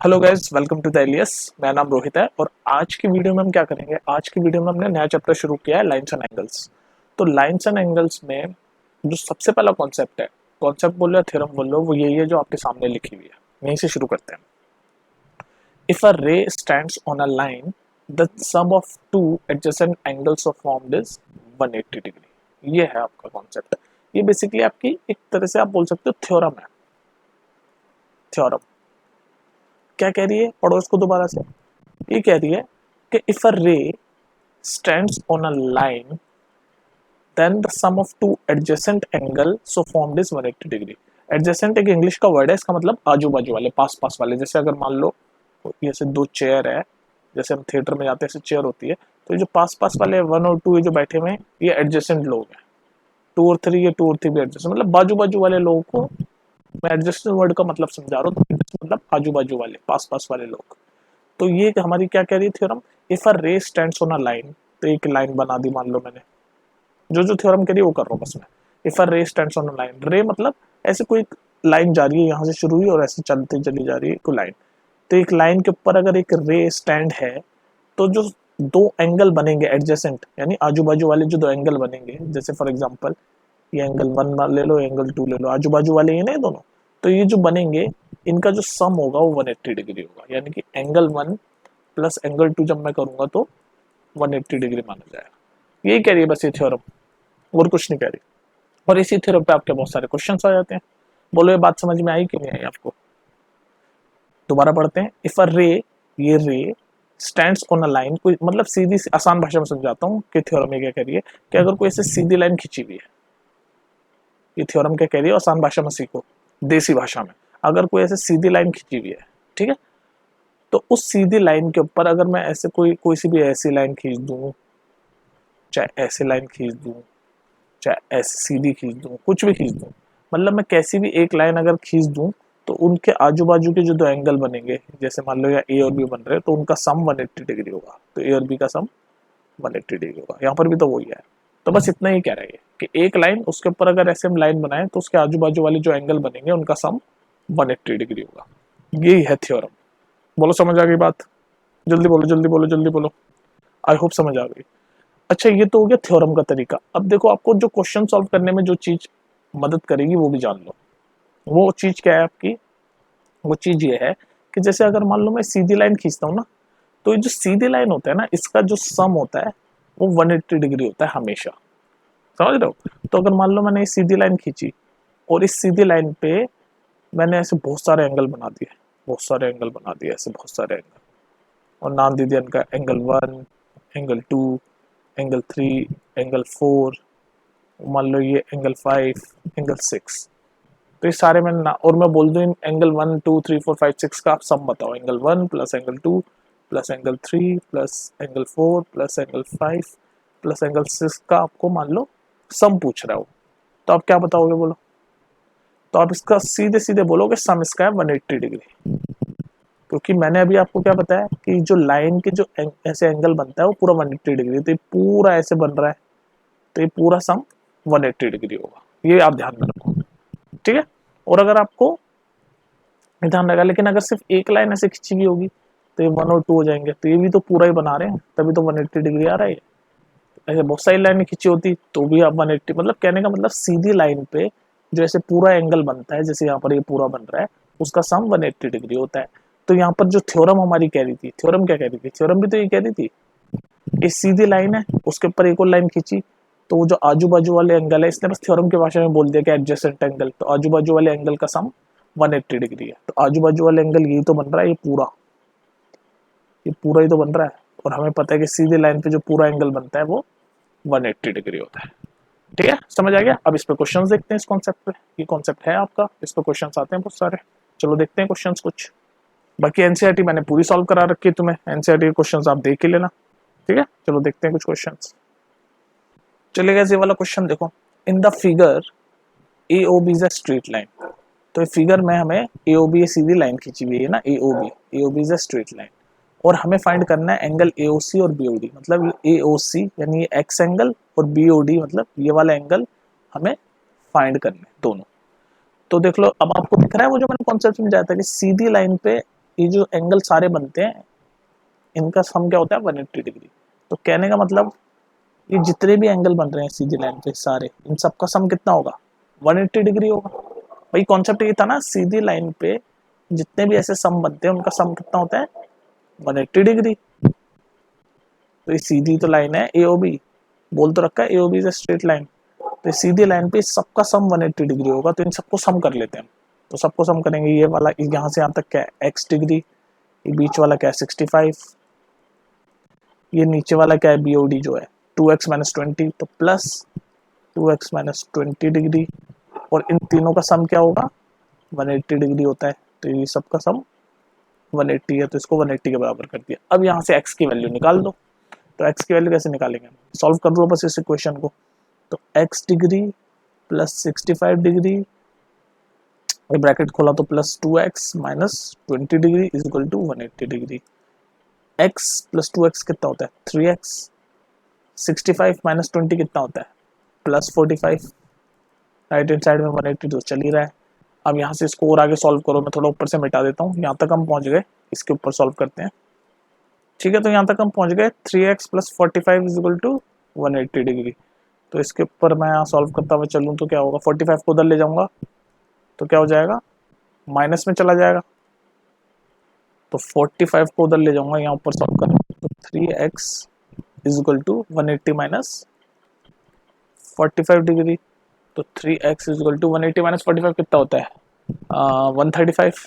Hello guys, welcome to the alias. मेरा नाम रोहित है और आज की वीडियो में हम क्या करेंगे। आज की वीडियो में हमने नया चैप्टर शुरू किया है, लाइंस एंड एंगल्स। तो लाइंस एंड एंगल्स में जो सबसे पहला कॉन्सेप्ट है, कॉन्सेप्ट बोल लो या थ्योरम बोल लो, वो यही है जो आपके सामने लिखी हुई है। यहीं से शुरू करते हैं। If a ray stands on a line, the sum of two adjacent angles of formed is 180 degree. ये है आपका कॉन्सेप्ट। ये बेसिकली आपकी एक तरह से आप बोल सकते हो थ्योरम है। थ्योरम क्या कह रही है, पढ़ो इसको दोबारा से। ये कह रही है कि इफ अ रे stands on a line, then the sum of two adjacent angle so formed is 180 degree. Adjacent एक इंग्लिश का वर्ड है, इसका मतलब आजू बाजू वाले, पास पास वाले। जैसे अगर मान लो जैसे दो चेयर है, जैसे हम थिएटर में जाते हैं ऐसे चेयर होती है, तो ये जो पास पास वाले वन और टू ये जो बैठे हुए हैं, ये एडजेसेंट लोग हैं। टू और थ्री, ये टू और थ्री भी एडजेसेंट, मतलब बाजू बाजू वाले लोगों को मैं एडजेसेंट वर्ड का मतलब समझा रहा हूँ। तो मतलब आजू बाजू वाले, पास पास वाले लोग। तो ये हमारी क्या कह रही है theorem. If a ray stands on a line, तो एक लाइन बना दी मान लो मैंने, जो जो थ्योरम कह रही है वो कर रहा हूँ बस मैं। If a ray stands on a line, रे मतलब ऐसे कोई लाइन जा रही है, यहाँ से शुरू हुई और ऐसे चलते चली जा रही है कोई लाइन। तो एक लाइन के ऊपर अगर एक रे स्टैंड है, तो जो दो एंगल बनेंगे एडजेसेंट, यानी आजू बाजू वाले जो दो एंगल बनेंगे, जैसे फॉर एग्जांपल ये एंगल वन ले लो, एंगल टू ले लो, आजू बाजू वाले ये नहीं दोनों। तो ये जो बनेंगे, इनका जो सम होगा वो 180 डिग्री होगा। यानी कि angle one plus angle two जब मैं करूंगा तो 180 डिग्री माना जाएगा। यही कह रही है बस ये थ्योरम, और कुछ नहीं कह रही। और इसी थ्योरम पे आपके बहुत सारे क्वेश्चन आ जाते हैं। बोलो ये बात समझ में आई कि नहीं आई आपको। दोबारा पढ़ते हैं। इफ अ रे, ये रे स्टैंड्स ऑन अ लाइन, कोई मतलब सीधी आसान भाषा में समझाता हूँ कि थ्योरम ये क्या कह रही है कि अगर कोई ऐसे सीधी लाइन खींची हुई है, ये थ्योरम क्या कह रही है, आसान भाषा में सीखो, देसी भाषा में। अगर कोई ऐसे सीधी लाइन खींची हुई है, ठीक है, तो उस सीधी लाइन के ऊपर अगर मैं ऐसे कोई कोई सी भी ऐसी लाइन खींच दूं, चाहे ऐसे लाइन खींच दूं, चाहे ऐसे सीधी खींच दूं, कुछ भी खींच दूं, मतलब मैं कैसी भी एक लाइन अगर खींच दूं, तो उनके आजू बाजू के जो दो एंगल बनेंगे, जैसे मान लो या ए और बी बन रहे हैं, तो उनका सम 180 डिग्री होगा। तो ए और बी का सम 180 डिग्री होगा। यहाँ पर भी तो वही है। तो बस इतना ही कह रहा है कि एक लाइन, उसके ऊपर अगर ऐसे हम लाइन बनाए तो उसके आजू बाजू वाले जो एंगल बनेंगे उनका सम 180 डिग्री होगा। यही है थ्योरम। बोलो समझ आ गई बात। जल्दी बोलो जल्दी बोलो जल्दी बोलो। आई होप समझ आ गई। अच्छा, ये तो हो गया थ्योरम का तरीका। अब देखो, आपको जो क्वेश्चन सॉल्व करने में जो चीज मदद करेगी वो भी जान लो। वो चीज क्या है आपकी। वो चीज ये है कि जैसे अगर मान लो मैं सीधी लाइन खींचता हूँ ना, तो ये जो सीधी लाइन होता है ना, इसका जो सम होता है वो 180 डिग्री होता है हमेशा। समझ रहे हो। तो अगर मान लो मैंने ये सीधी लाइन खींची और इस सीधी लाइन पे मैंने ऐसे बहुत सारे एंगल बना दिए, बहुत सारे एंगल बना दिए, ऐसे बहुत सारे एंगल, और नाम दे दिया इनका angle one, angle two, angle three, angle four, मान लो ये एंगल फाइव, एंगल सिक्स। तो ये सारे मैंने ना, और मैं बोल दूं इन angle one two three four five six का आप सम बताओ। Angle one plus angle two plus angle three plus angle four plus angle five plus angle six का आपको मान लो सम पूछ रहा हो, तो आप क्या बताओगे बोलो। तो आप इसका सीधे सीधे बोलोगे सम इसका है 180 डिग्री। क्योंकि मैंने अभी आपको क्या बताया कि जो लाइन के जो ऐसे एंगल बनता है वो पूरा 180 डिग्री, तो ये पूरा ऐसे बन रहा है, तो ये पूरा सम 180 डिग्री होगा। ये आप ध्यान में रखो, ठीक है। और अगर आपको ध्यान रखा, लेकिन अगर सिर्फ एक लाइन ऐसे खींची गई होगी तो ये वन और टू हो जाएंगे, तो ये भी तो पूरा ही बना रहे हैं, तभी तो 180 डिग्री आ रहा है। ऐसे बहुत सारी लाइनें खींची होती तो भी आप 180, मतलब कहने का मतलब सीधी लाइन पे जो ऐसे पूरा एंगल बनता है, जैसे यहाँ पर ये पूरा बन रहा है, उसका सम 180 डिग्री होता है। तो यहाँ पर जो थ्योरम हमारी कह रही थी, थ्योरम क्या कह रही थी, थ्योरम भी तो ये कह रही थी कि सीधी लाइन है, उसके ऊपर एक और लाइन खींची, तो वो जो आजू बाजू वाले एंगल है, इसने बस थ्योरम की भाषा में बोल दिया कि एडजेसेंट एंगल, तो आजू बाजू वाले एंगल का सम 180 डिग्री है। तो आजू बाजू वाले एंगल यही तो बन रहा है, ये पूरा, ये पूरा ही तो बन रहा है। और हमें पता है कि सीधी लाइन पे जो पूरा एंगल बनता है वो 180 डिग्री होता है। ठीक है, समझ आ गया। अब इस पे क्वेश्चंस देखते हैं इस कॉन्सेप्ट पे। ये कॉन्सेप्ट है आपका, इस पे क्वेश्चंस आते हैं बहुत सारे। चलो देखते हैं क्वेश्चंस कुछ। बाकी एनसीईआरटी मैंने पूरी सॉल्व करा रखी है तुम्हें, एनसीईआरटी के क्वेश्चंस आप देख ही लेना। ठीक है, चलो देखते हैं कुछ क्वेश्चंस। चलेगा, ये वाला क्वेश्चन देखो। In the figure A O B is a straight line. तो फिगर में हमें ए ओ बी सीधी लाइन खींची हुई है ना, A O B is a straight line. और हमें फाइंड करना है एंगल ए ओ सी और बी ओ डी, मतलब ए ओ सी यानी एक्स एंगल और बी ओ डी मतलब ये वाला एंगल हमें फाइंड करने दोनों। तो देख लो, अब आपको दिख रहा है वो जो मैंने कॉन्सेप्ट समझाया था कि सीधी लाइन पे ये जो एंगल सारे बनते हैं इनका सम क्या होता है 180 डिग्री। तो कहने का मतलब ये जितने भी एंगल बन रहे हैं सीधी लाइन पे सारे, इन सबका सम कितना होगा 180 डिग्री होगा। भाई कॉन्सेप्ट ये था ना, सीधी लाइन पे जितने भी ऐसे सम बनते हैं उनका सम कितना होता है 180 डिग्री। तो ये सीधी तो लाइन है AOB, बोल तो रखा है AOB is a straight line. तो सीधी लाइन पे सबका सम 180 डिग्री होगा, तो इन सबको सम कर लेते हैं। तो सबको सम करेंगे, ये वाला यहाँ से यहाँ तक क्या है x डिग्री, ये बीच वाला क्या है 65, ये नीचे वाला क्या है BOD जो है 2x माइनस 20, तो प्लस 2x माइनस 20 डिग्री, और इन तीनों का सम क्या होगा 180 डिग्री होता है। तो ये सबका सम 180 है, तो इसको 180 के बराबर कर दिया। अब यहाँ से x की वैल्यू निकाल दो। तो x की वैल्यू कैसे निकालेंगे, सॉल्व कर दो बस इस इक्वेशन को। तो x डिग्री प्लस 65 डिग्री, ये ब्रैकेट खोला तो plus 2x minus 20 degree is equal to 180 degree. x plus 2x कितना होता है 3x, 65 माइनस 20 कितना होता है प्लस 45, राइट हैंड साइड में 180 तो चल ही रहा है। अब यहाँ से इसको और आगे सॉल्व करो, मैं थोड़ा ऊपर से मिटा देता हूँ, यहाँ तक हम पहुँच गए, इसके ऊपर सॉल्व करते हैं। ठीक है, तो यहाँ तक हम पहुँच गए 3x plus 45 is equal to 180 degree. तो इसके ऊपर मैं यहाँ सॉल्व करता हुआ चलूँ तो क्या होगा, 45 को उधर ले जाऊँगा तो क्या हो जाएगा माइनस में चला जाएगा, तो 45 को उधर ले जाऊँगा यहाँ ऊपर सॉल्व करें तो 3x is equal to 180 minus 45 degree. तो 3x is equal to 180 minus 45 कितना होता है 135,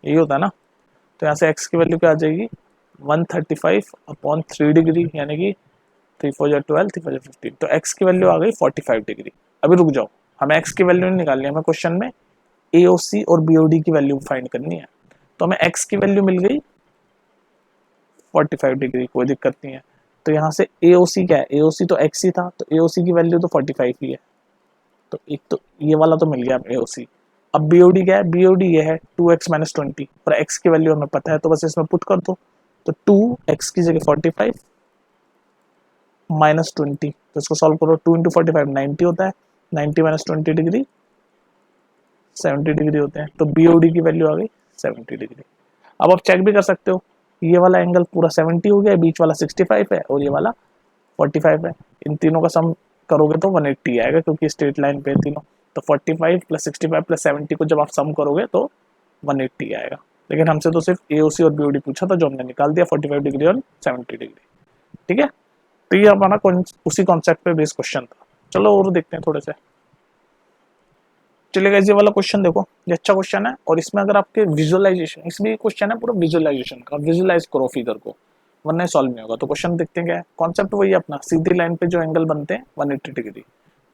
यही होता है ना। तो यहाँ से x की वैल्यू क्या आ जाएगी 135 अपॉन 3 डिग्री, यानी कि 3 4 12 3 4 15, तो x की वैल्यू आ गई 45 डिग्री। अभी रुक जाओ, हमें x की वैल्यू नहीं निकालनी है, हमें क्वेश्चन में AOC और BOD की वैल्यू फाइंड करनी है। तो हमें x की वैल्यू मिल गई 45 डिग्री, कोई दिक्कत नहीं है। तो यहाँ से AOC क्या है, AOC तो x ही था, तो AOC की वैल्यू तो 45 ही है, तो एक तो ये वाला तो मिल गया AOC। अब BOD क्या है, BOD ये है 2x माइनस 20, और x की वैल्यू हमें पता है तो बस इसमें पुट कर दो। तो 2x की जगह 45 माइनस 20, तो इसको सॉल्व करो, 2 इंटू 45 90 होता है, 90 माइनस 20 डिग्री 70 डिग्री होते हैं। तो BOD की वैल्यू आ गई 70 डिग्री। अब आप चेक भी कर सकते हो, ये वाला एंगल पूरा 70 हो गया, बीच वाला 65 है और ये वाला 45 है, इन तीनों का सम करोगे तो 180 आएगा क्योंकि स्ट्रेट लाइन पे तीनों। तो 45 प्लस 65 प्लस 70 को जब आप सम करोगे तो 180 आएगा। लेकिन हमसे तो सिर्फ AOC और BOD पूछा था, जो हमने निकाल दिया 45 डिग्री और 70 डिग्री। ठीक है, तो ये हमारा उसी कॉन्सेप्ट पे बेस्ड क्वेश्चन था। चलो और देखते हैं थोड़े से। चलिए गाइस, ये वाला क्वेश्चन देखो, ये अच्छा क्वेश्चन है, और इसमें अगर आपके विजुअलाइजेशन, इसमें क्वेश्चन है पूरा विजुअलाइजेशन का, विजुअलाइज करो फिगर को, वरना सॉल्व नहीं होगा। तो क्वेश्चन देखते हैं क्या है, कॉन्सेप्ट वही अपना, सीधी लाइन पे जो एंगल बनते हैं 180 डिग्री।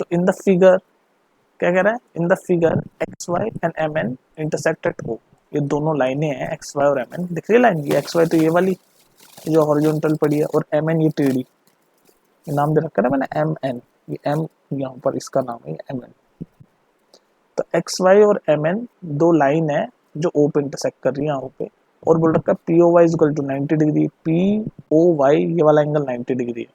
तो इन द फिगर क्या कह रहा है, इन the figure XY and MN intersect at O। ये दोनों लाइनें हैं XY और MN, दिख रही है लाइन, ये XY तो ये वाली जो हॉरिजॉन्टल पड़ी है, और MN ये टेढ़ी, नाम दे रखा है ना मैंने MN, ये M यहाँ पर इसका नाम है MN। तो XY और MN दो लाइन है जो O पे इंटरसेक्ट कर रही है यहाँ पे, और बोल रखा है POY is equal to 90 degree, POY ये वाला एंगल 90 डिग्री है,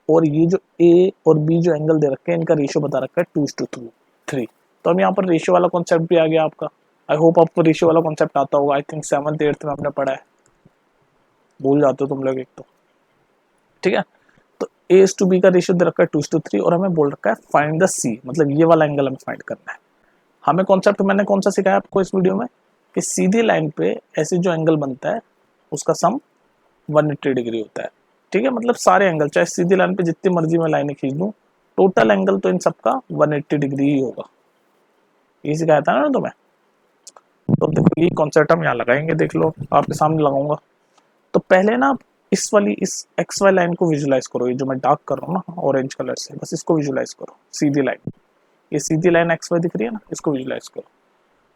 और ये जो A और B जो एंगल दे रखे हैं इनका रेशियो बता रखा है 2:3। तो हम यहाँ पर रेशियो वाला कॉन्सेप्ट भी आ गया आपका। आई होप आपको रेशियो वाला कॉन्सेप्ट आता होगा, आई थिंक 7th 8th में आपने पढ़ा है, भूल जाते हो तुम लोग एक तो। ठीक है, तो A/B का रेशियो दे रखा है 2:3, और हमें बोल रखा है फाइंड द C, मतलब ये वाला एंगल हमें फाइंड करना है। हमें कॉन्सेप्ट मैंने कौन सा सिखाया आपको इस वीडियो में, कि सीधी लाइन पे ऐसे जो एंगल बनता है उसका सम 180 डिग्री होता है। ठीक है, मतलब सारे एंगल, चाहे सीधी लाइन पे जितनी मर्जी मैं लाइनें खींच दूं, टोटल एंगल तो इन सबका 180 डिग्री ही होगा। ये सिखाया था ना तुम्हें। तो देखो ये कॉन्सेप्ट हम यहाँ लगाएंगे, देख लो आपके सामने लगाऊंगा। तो पहले ना इस वाली इस XY लाइन को विजुलाइज करो, ये जो मैं डार्क कर रहा हूँ ना ऑरेंज कलर से, बस इसको विजुलाइज करो, सीधी लाइन, ये सीधी लाइन XY दिख रही है ना, इसको विजुलाइज करो।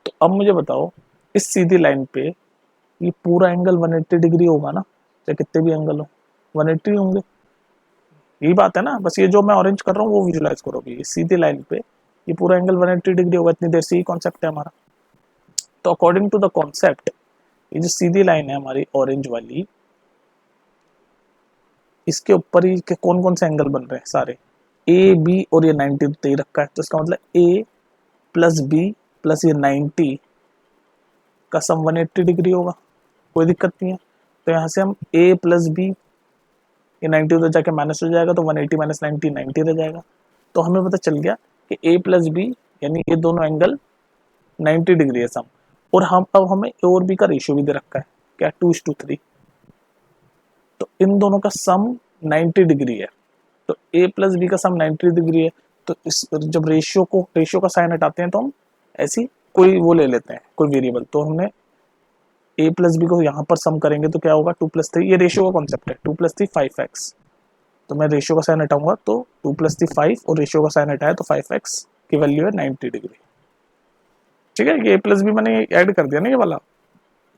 तो अब मुझे बताओ, इस सीधी लाइन पे ये पूरा एंगल 180 डिग्री होगा ना, चाहे कितने भी एंगल हो 180 होंगे, यही बात है ना। बस ये जो मैं ऑरेंज कर रहा हूँ वो विजुलाइज करो, ये सीधी लाइन पे ये पूरा एंगल 180 डिग्री होगा, इतनी देर से ही कॉन्सेप्ट है हमारा। तो अकॉर्डिंग टू द कॉन्सेप्ट, ये जो सीधी लाइन है हमारी ऑरेंज वाली, इसके ऊपर ही कौन कौन से एंगल बन रहे हैं सारे, A B और ये 90 दे रखा है, तो इसका मतलब A प्लस B प्लस ये 90 का सम 180 डिग्री होगा। कोई दिक्कत नहीं है। तो यहाँ से हम a प्लस बी, ये 90 उधर जाके माइनस हो जाएगा तो 180 माइनस 90 90 रह जाएगा। तो हमें पता चल गया कि a प्लस बी यानी ये दोनों एंगल 90 डिग्री है सम। और हम अब हमें a और b का रेशियो भी दे रखा है, क्या 2:3। तो इन दोनों का सम 90 डिग्री है, तो a प्लस बी का सम 90 डिग्री है। तो इस जब रेशियो का साइन हटाते हैं तो हम ऐसी कोई वो ले लेते हैं, कोई वेरिएबल। तो हमने a प्लस बी को यहाँ पर सम करेंगे तो क्या होगा 2+3, ये रेशियो का कॉन्सेप्ट है, 2+3 5x। तो मैं रेशियो का साइन हटाऊंगा तो 2+3 5 और रेशियो का साइन हटाया तो 5x की वैल्यू है 90 डिग्री। ठीक है, ये a प्लस बी मैंने ऐड कर दिया ना ये वाला,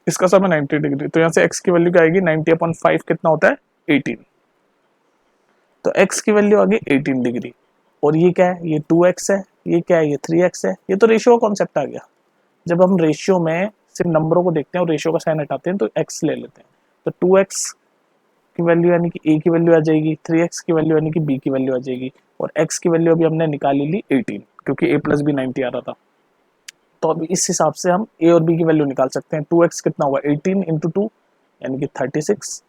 इसका सम है 90 डिग्री। तो यहाँ से x की वैल्यू क्या आएगी, 90/5 कितना होता है 18। तो x की वैल्यू आ गई 18 डिग्री। और ये क्या है, ये 2x है, ये क्या है, ये 3x है। ये तो रेशियो का कॉन्सेप्ट आ गया। जब हम रेशियो में सिर्फ नंबरों को देखते हैं और रेशियो का साइन हटाते हैं तो x ले लेते हैं। तो 2x की वैल्यू यानी कि a की वैल्यू आ जाएगी, 3x की वैल्यू यानी कि b की वैल्यू आ जाएगी, और x की वैल्यू अभी हमने निकाली ली 18, क्योंकि a प्लस बी 90 आ रहा था। तो अभी इस हिसाब से हम a और b की वैल्यू निकाल सकते हैं। 2x कितना होगा 18 इंटू 2 यानी कि 36,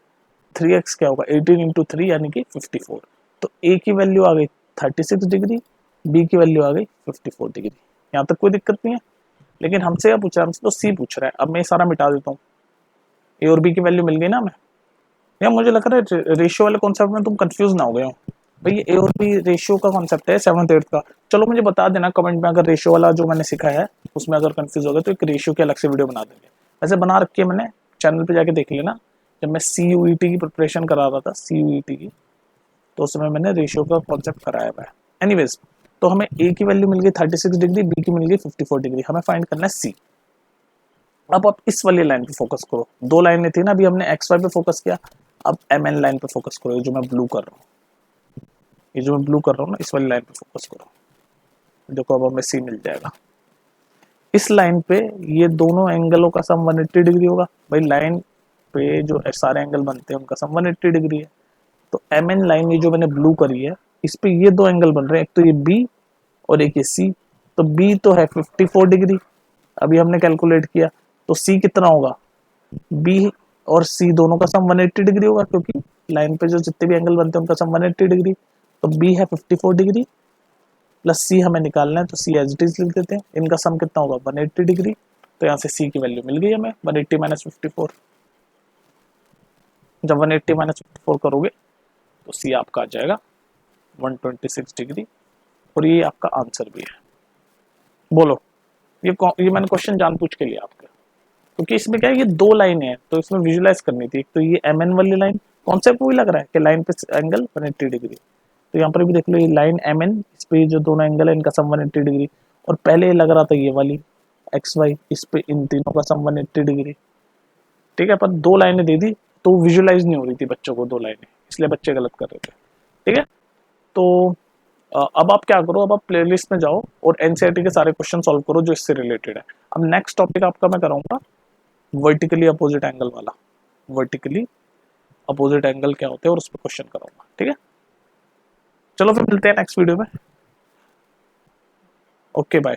3x क्या होगा 18 इंटू 3 यानी कि 54। तो a की वैल्यू आ गई 36 डिग्री, b की वैल्यू आ गई 54 डिग्री। यहाँ तक कोई दिक्कत नहीं है। लेकिन हमसे क्या पूछ रहा है, हमसे तो c पूछ रहा है। अब मैं सारा मिटा देता हूँ, a और b की वैल्यू मिल गई ना हमें। यार मुझे लग रहा है रेशियो वाले कॉन्सेप्ट में तुम कंफ्यूज ना हो गए हो भाई। ये ए और बी रेशियो का कॉन्सेप्ट है 7th 8th का। चलो मुझे बता देना कमेंट में, अगर रेशियो वाला जो मैंने सिखाया है उसमें अगर कंफ्यूज हो गए तो एक रेशियो की अलग से वीडियो बना देंगे। ऐसे बना रखी है मैंने, चैनल पे जाके देख लेना। जब मैं CUET की प्रिपरेशन करा रहा था, CUET की, तो उस समय मैंने रेशियो का कॉन्सेप्ट कराया हुआ है। एनीवेज, तो हमें ए की वैल्यू मिल गई 36 डिग्री, बी की मिल गई 54 डिग्री। हमें फाइंड करना है सी। अब आप इस वाली लाइन पे फोकस करो। दो लाइनें थी ना, अभी हमने एक्स वाई पे फोकस किया, अब MN लाइन पे फोकस करो, जो मैं ब्लू कर रहा हूँ, ये जो मैं ब्लू कर रहा हूँ ना, इस वाली लाइन पे फोकस करो। देखो अब हमें सी मिल जाएगा। इस लाइन पे ये दोनों एंगलों का सम 180 डिग्री होगा। भाई लाइन पे जो सारे एंगल बनते हैं उनका सम 180 डिग्री है। तो MN लाइन ये जो मैंने ब्लू करी है, इस पे ये दो एंगल बन रहे हैं, एक तो ये B और एक ये C। तो B तो है 54 डिग्री, अभी हमने कैलकुलेट किया। तो C कितना होगा, B और C दोनों का सम 180 डिग्री होगा, क्योंकि लाइन पे जो जितने भी एंगल बनते हैं उनका सम 180 डिग्री। तो B है 54 डिग्री प्लस C हमें निकालना है, तो C एज इट इज लिख देते हैं। इनका सम कितना होगा 180 डिग्री। तो यहाँ से C की वैल्यू मिल गई हमें 180 माइनस 54। जब 180 माइनस 54 करोगे तो C आपका आ जाएगा 126 डिग्री। और ये आपका आंसर भी है। बोलो, ये मैंने क्वेश्चन जानबूझ के लिया आपका, क्योंकि इसमें क्या है, ये दो लाइनें हैं तो इसमें विजुलाइज करनी थी। एक तो ये MN वाली लाइन, कॉन्सेप्ट वही लग रहा है कि लाइन पे एंगल 180 डिग्री। तो यहाँ पर भी देख लो, ये लाइन MN, इस पे जो दोनों एंगल है इनका सम 180 डिग्री। और पहले लग रहा था ये वाली XY, इस पे इन तीनों का सम 180 डिग्री। ठीक है, पर दो लाइनें दे दी तो विजुलाइज नहीं हो रही थी बच्चों को, दो लाइनें, इसलिए बच्चे गलत कर रहे थे। ठीक है, तो अब आप क्या करो, अब आप प्लेलिस्ट में जाओ और NCERT के सारे क्वेश्चन सॉल्व करो जो इससे रिलेटेड है। अब नेक्स्ट टॉपिक आपका मैं कराऊंगा वर्टिकली अपोजिट एंगल वाला। वर्टिकली अपोजिट एंगल क्या होते हैं और उस पर क्वेश्चन कराऊंगा। ठीक है, चलो फिर मिलते हैं नेक्स्ट वीडियो में। Okay bye.